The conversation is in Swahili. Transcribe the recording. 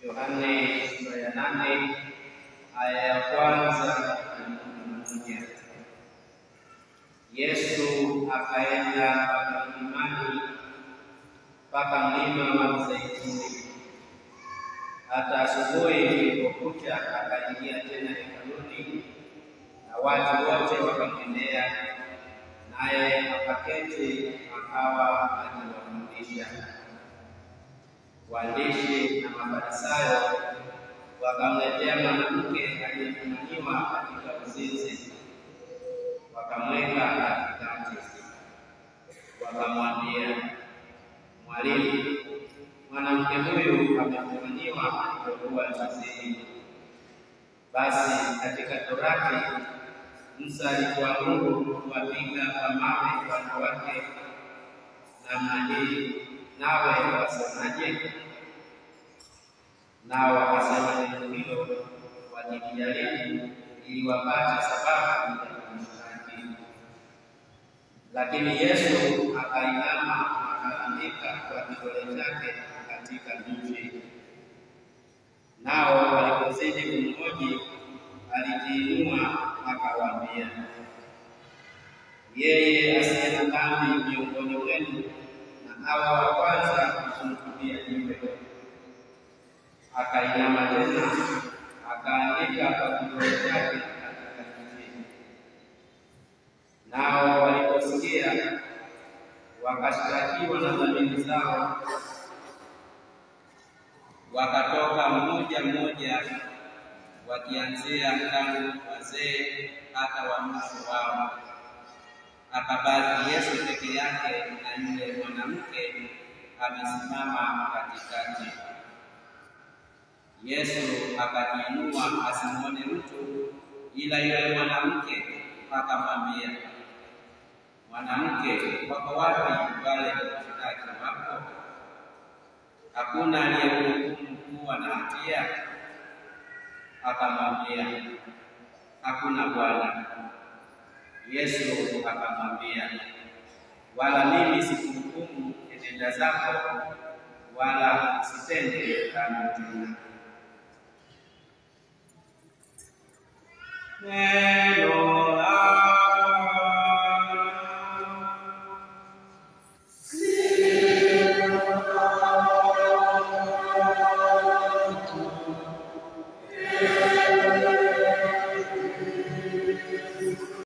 Yohane sura ya 8 aya ya kwanza hadi 11. Yesu akaenda mpaka mlimani, mpaka mlima wa Mzeituni. Hata asubuhi ilipokucha, akaingia tena hekaluni, na watu wote wakamwendea, naye akaketi akawa akiwafundisha. Waandishi na Mafarisayo wakamletea mwanamke aliyefumaniwa katika uzinzi, wakamweka katikati. Wakamwambia, Mwalimu, mwanamke huyu amefumaniwa alipokuwa zizini. Basi katika Torati Musa alituamuru kuwapiga kwa mawe wanawake namna hii, nawe wasemaje? Nao wakasema neno hilo wakijaribu ili wapate sababu ya kumshtaki. Lakini Yesu akainama akaandika kwa kidole chake katika nchi. Nao walipozidi kumhoji, alijiinua akawaambia, yeye asiye na dhambi miongoni mwenu na awe wa kwanza kumtupia jiwe. Akainama tena akaandika kwa kidole chake katika nchi. Nao waliposikia wakashtakiwa na dhamiri zao, wakatoka mmoja mmoja, wakianzia tangu wazee hata wa mwisho wao. Akabaki Yesu peke yake na yule mwanamke amesimama katikati. Yesu akajiinua asimwone mtu ila yule mwanamke, akamwambia, Mwanamke, wako wapi wale washtaki wako? Hakuna aliyekuhukumu kuwa na hatia? Akamwambia, Hakuna Bwana. Yesu akamwambia, wala mimi sikuhukumu, enenda zako, wala usitende dhambi tena.